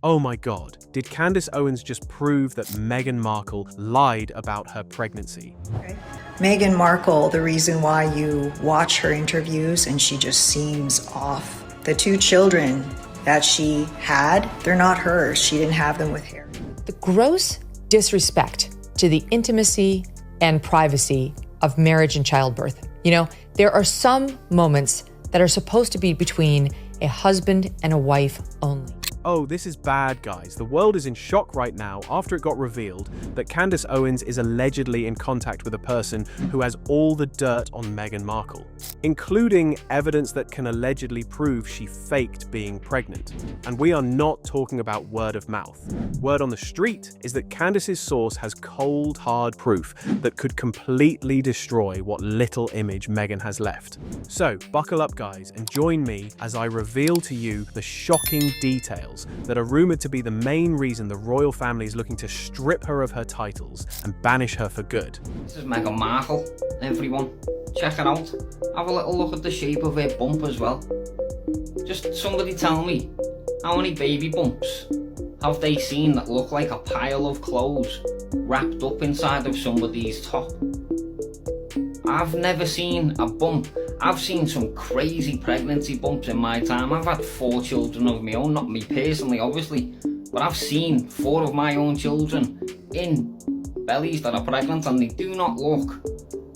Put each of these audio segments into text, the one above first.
Oh my God, did Candace Owens just prove that Meghan Markle lied about her pregnancy? Okay. Meghan Markle, the reason why you watch her interviews and she just seems off. The 2 children that she had, they're not hers. She didn't have them with Harry. The gross disrespect to the intimacy and privacy of marriage and childbirth. You know, there are some moments that are supposed to be between a husband and a wife only. Oh, this is bad, guys. The world is in shock right now after it got revealed that Candace Owens is allegedly in contact with a person who has all the dirt on Meghan Markle, including evidence that can allegedly prove she faked being pregnant. And we are not talking about word of mouth. Word on the street is that Candace's source has cold, hard proof that could completely destroy what little image Meghan has left. So, buckle up, guys, and join me as I reveal to you the shocking details that are rumored to be the main reason the royal family is looking to strip her of her titles and banish her for good. This is Meghan Markle, everyone. Check it out. Have a little look at the shape of her bump as well. Just somebody tell me, how many baby bumps have they seen that look like a pile of clothes wrapped up inside of somebody's top? I've never seen a bump. I've seen some crazy pregnancy bumps in my time. I've had 4 children of my own, not me personally, obviously, but I've seen 4 of my own children in bellies that are pregnant, and they do not look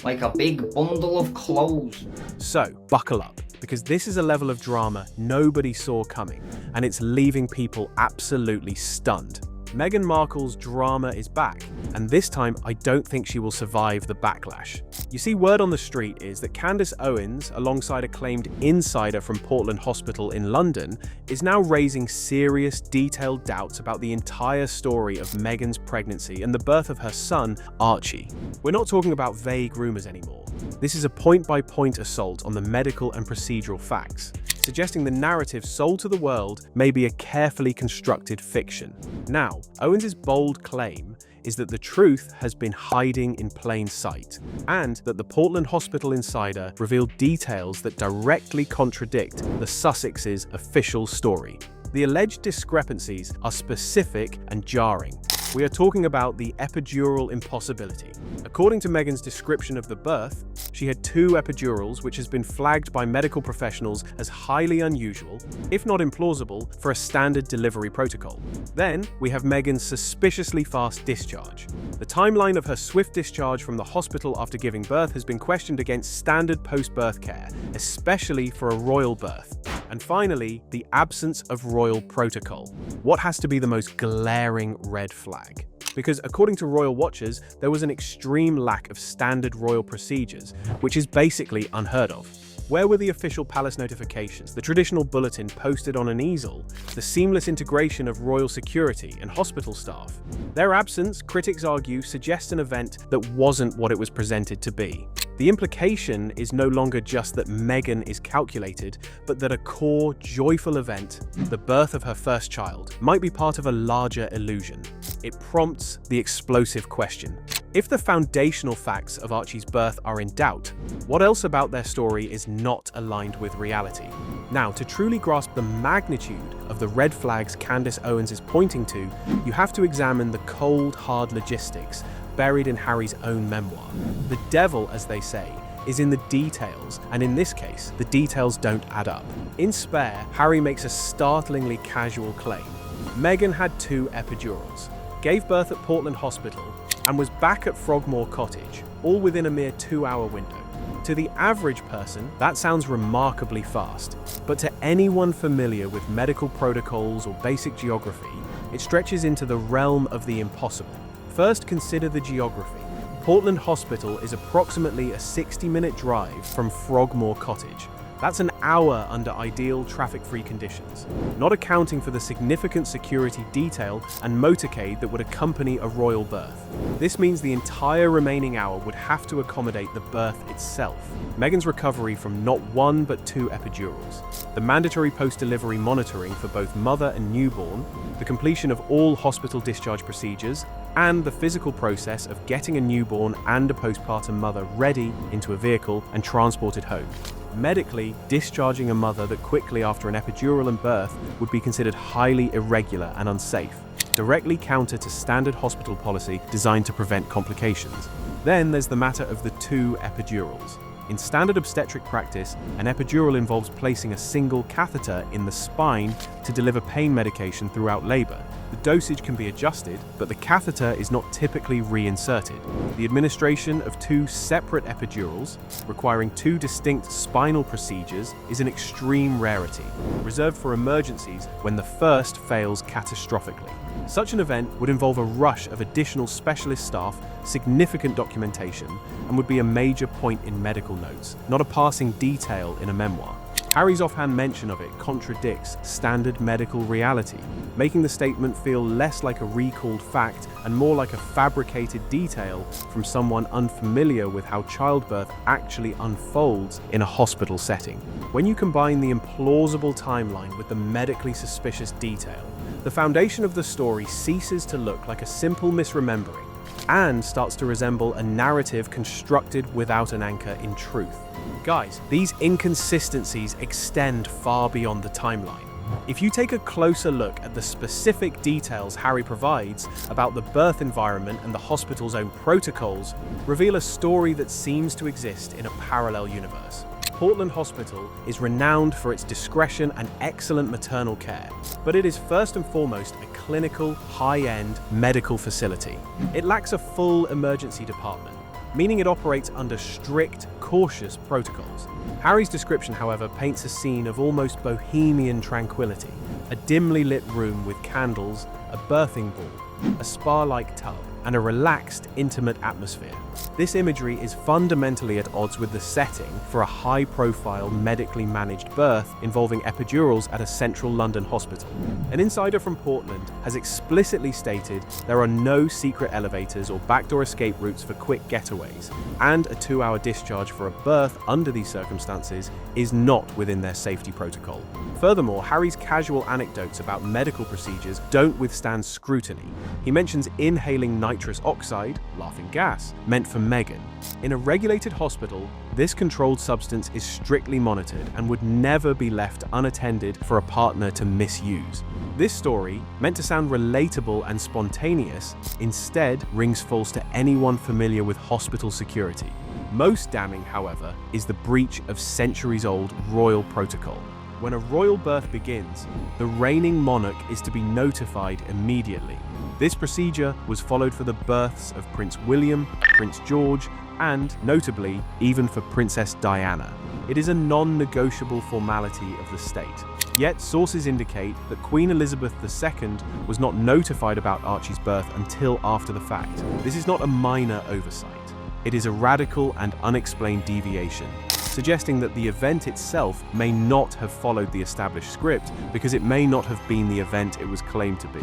like a big bundle of clothes. So, buckle up, because this is a level of drama nobody saw coming, and it's leaving people absolutely stunned. Meghan Markle's drama is back, and this time I don't think she will survive the backlash. You see, word on the street is that Candace Owens, alongside a claimed insider from Portland Hospital in London, is now raising serious, detailed doubts about the entire story of Meghan's pregnancy and the birth of her son, Archie. We're not talking about vague rumors anymore. This is a point-by-point assault on the medical and procedural facts, suggesting the narrative sold to the world may be a carefully constructed fiction. Now, Owens' bold claim is that the truth has been hiding in plain sight, and that the Portland Hospital insider revealed details that directly contradict the Sussex's official story. The alleged discrepancies are specific and jarring. We are talking about the epidural impossibility. According to Meghan's description of the birth, she had 2 epidurals, which has been flagged by medical professionals as highly unusual, if not implausible, for a standard delivery protocol. Then, we have Meghan's suspiciously fast discharge. The timeline of her swift discharge from the hospital after giving birth has been questioned against standard post-birth care, especially for a royal birth. And finally, the absence of royal protocol. What has to be the most glaring red flag? Because according to royal watchers, there was an extreme lack of standard royal procedures, which is basically unheard of. Where were the official palace notifications, the traditional bulletin posted on an easel, the seamless integration of royal security and hospital staff? Their absence, critics argue, suggests an event that wasn't what it was presented to be. The implication is no longer just that Meghan is calculated, but that a core, joyful event, the birth of her first child, might be part of a larger illusion. It prompts the explosive question: if the foundational facts of Archie's birth are in doubt, what else about their story is not aligned with reality? Now, to truly grasp the magnitude of the red flags Candace Owens is pointing to, you have to examine the cold, hard logistics buried in Harry's own memoir. The devil, as they say, is in the details, and in this case, the details don't add up. In Spare, Harry makes a startlingly casual claim. Meghan had 2 epidurals, gave birth at Portland Hospital, and was back at Frogmore Cottage, all within a mere 2-hour window. To the average person, that sounds remarkably fast, but to anyone familiar with medical protocols or basic geography, it stretches into the realm of the impossible. First, consider the geography. Portland Hospital is approximately a 60-minute drive from Frogmore Cottage. That's an hour under ideal traffic-free conditions, not accounting for the significant security detail and motorcade that would accompany a royal birth. This means the entire remaining hour would have to accommodate the birth itself. Meghan's recovery from not 1 but 2 epidurals, the mandatory post-delivery monitoring for both mother and newborn, the completion of all hospital discharge procedures, and the physical process of getting a newborn and a postpartum mother ready into a vehicle and transported home. Medically, discharging a mother that quickly after an epidural and birth would be considered highly irregular and unsafe, directly counter to standard hospital policy designed to prevent complications. Then there's the matter of the 2 epidurals. In standard obstetric practice, an epidural involves placing a single catheter in the spine to deliver pain medication throughout labor. The dosage can be adjusted, but the catheter is not typically reinserted. The administration of 2 separate epidurals, requiring 2 distinct spinal procedures, is an extreme rarity, reserved for emergencies when the first fails catastrophically. Such an event would involve a rush of additional specialist staff, significant documentation, and would be a major point in medical notes, not a passing detail in a memoir. Harry's offhand mention of it contradicts standard medical reality, making the statement feel less like a recalled fact and more like a fabricated detail from someone unfamiliar with how childbirth actually unfolds in a hospital setting. When you combine the implausible timeline with the medically suspicious detail, the foundation of the story ceases to look like a simple misremembering and starts to resemble a narrative constructed without an anchor in truth. Guys, these inconsistencies extend far beyond the timeline. If you take a closer look at the specific details Harry provides about the birth environment and the hospital's own protocols, reveal a story that seems to exist in a parallel universe. Portland Hospital is renowned for its discretion and excellent maternal care, but it is first and foremost a clinical, high-end medical facility. It lacks a full emergency department, meaning it operates under strict, cautious protocols. Harry's description, however, paints a scene of almost bohemian tranquility. A dimly lit room with candles, a birthing ball, a spa-like tub, and a relaxed, intimate atmosphere. This imagery is fundamentally at odds with the setting for a high-profile, medically managed birth involving epidurals at a central London hospital. An insider from Portland has explicitly stated there are no secret elevators or backdoor escape routes for quick getaways, and a 2-hour discharge for a birth under these circumstances is not within their safety protocol. Furthermore, Harry's casual anecdotes about medical procedures don't withstand scrutiny. He mentions inhaling nitrous oxide, laughing gas, meant for Meghan. In a regulated hospital, this controlled substance is strictly monitored and would never be left unattended for a partner to misuse. This story, meant to sound relatable and spontaneous, instead rings false to anyone familiar with hospital security. Most damning, however, is the breach of centuries-old royal protocol. When a royal birth begins, the reigning monarch is to be notified immediately. This procedure was followed for the births of Prince William, Prince George, and, notably, even for Princess Diana. It is a non-negotiable formality of the state. Yet, sources indicate that Queen Elizabeth II was not notified about Archie's birth until after the fact. This is not a minor oversight. It is a radical and unexplained deviation, suggesting that the event itself may not have followed the established script because it may not have been the event it was claimed to be.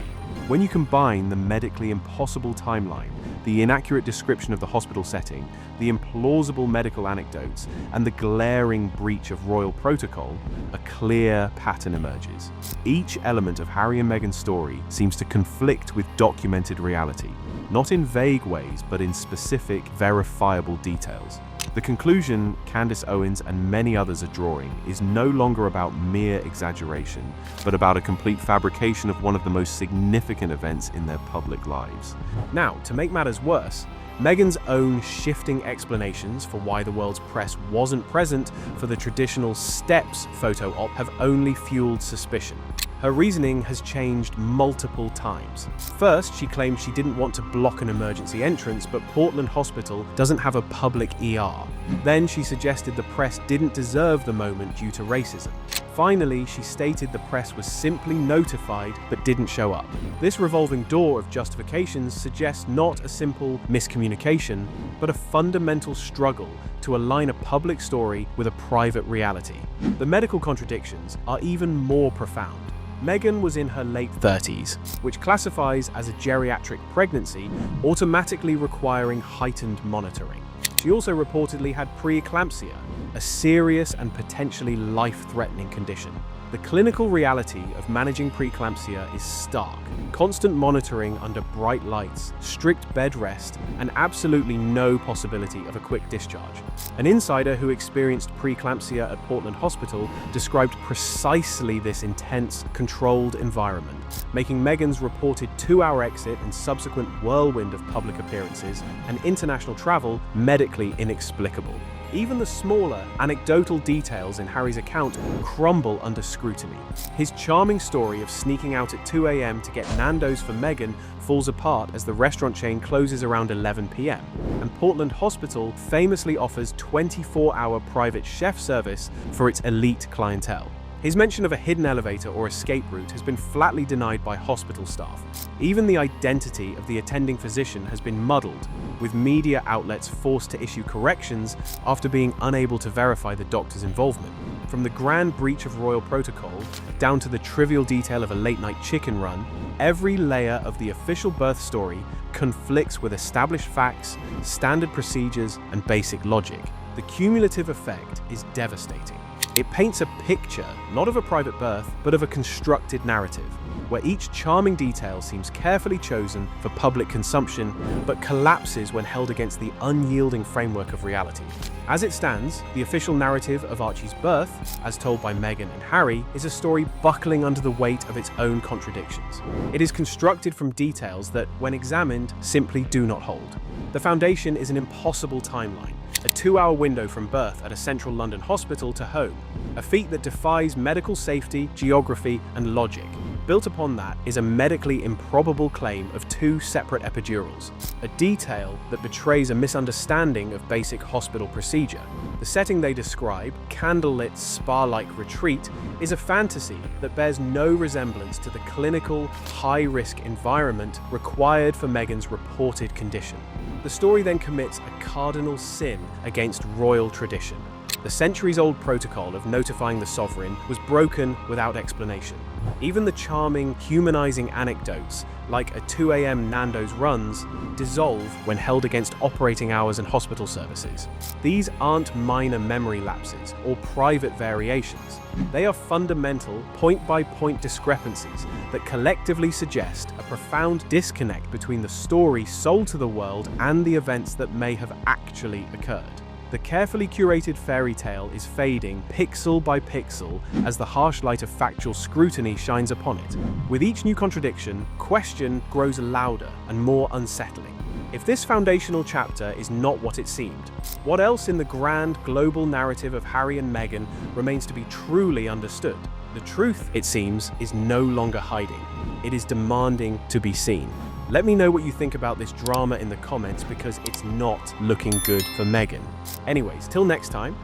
When you combine the medically impossible timeline, the inaccurate description of the hospital setting, the implausible medical anecdotes, and the glaring breach of royal protocol, a clear pattern emerges. Each element of Harry and Meghan's story seems to conflict with documented reality, not in vague ways, but in specific, verifiable details. The conclusion Candace Owens and many others are drawing is no longer about mere exaggeration, but about a complete fabrication of one of the most significant events in their public lives. Now, to make matters worse, Meghan's own shifting explanations for why the world's press wasn't present for the traditional steps photo op have only fueled suspicion. Her reasoning has changed multiple times. First, she claimed she didn't want to block an emergency entrance, but Portland Hospital doesn't have a public ER. Then she suggested the press didn't deserve the moment due to racism. Finally, she stated the press was simply notified but didn't show up. This revolving door of justifications suggests not a simple miscommunication, but a fundamental struggle to align a public story with a private reality. The medical contradictions are even more profound. Meghan was in her late 30s, which classifies as a geriatric pregnancy, automatically requiring heightened monitoring. She also reportedly had preeclampsia, a serious and potentially life-threatening condition. The clinical reality of managing preeclampsia is stark. Constant monitoring under bright lights, strict bed rest, and absolutely no possibility of a quick discharge. An insider who experienced preeclampsia at Portland Hospital described precisely this intense, controlled environment, making Meghan's reported 2-hour exit and subsequent whirlwind of public appearances and international travel medically inexplicable. Even the smaller, anecdotal details in Harry's account crumble under scrutiny. His charming story of sneaking out at 2 a.m. to get Nando's for Meghan falls apart as the restaurant chain closes around 11 p.m. And Portland Hospital famously offers 24-hour private chef service for its elite clientele. His mention of a hidden elevator or escape route has been flatly denied by hospital staff. Even the identity of the attending physician has been muddled, with media outlets forced to issue corrections after being unable to verify the doctor's involvement. From the grand breach of royal protocol down to the trivial detail of a late-night chicken run, every layer of the official birth story conflicts with established facts, standard procedures, and basic logic. The cumulative effect is devastating. It paints a picture, not of a private birth, but of a constructed narrative, where each charming detail seems carefully chosen for public consumption, but collapses when held against the unyielding framework of reality. As it stands, the official narrative of Archie's birth, as told by Meghan and Harry, is a story buckling under the weight of its own contradictions. It is constructed from details that, when examined, simply do not hold. The foundation is an impossible timeline, a 2-hour window from birth at a central London hospital to home, a feat that defies medical safety, geography, and logic. Built upon that is a medically improbable claim of 2 separate epidurals, a detail that betrays a misunderstanding of basic hospital procedure. The setting they describe, candlelit spa-like retreat, is a fantasy that bears no resemblance to the clinical, high-risk environment required for Meghan's reported condition. The story then commits a cardinal sin against royal tradition. The centuries-old protocol of notifying the sovereign was broken without explanation. Even the charming, humanizing anecdotes, like a 2 a.m. Nando's runs, dissolve when held against operating hours and hospital services. These aren't minor memory lapses or private variations. They are fundamental, point-by-point discrepancies that collectively suggest a profound disconnect between the story sold to the world and the events that may have actually occurred. The carefully curated fairy tale is fading pixel by pixel as the harsh light of factual scrutiny shines upon it. With each new contradiction, question grows louder and more unsettling. If this foundational chapter is not what it seemed, what else in the grand global narrative of Harry and Meghan remains to be truly understood? The truth, it seems, is no longer hiding. It is demanding to be seen. Let me know what you think about this drama in the comments, because it's not looking good for Meghan. Anyways, till next time,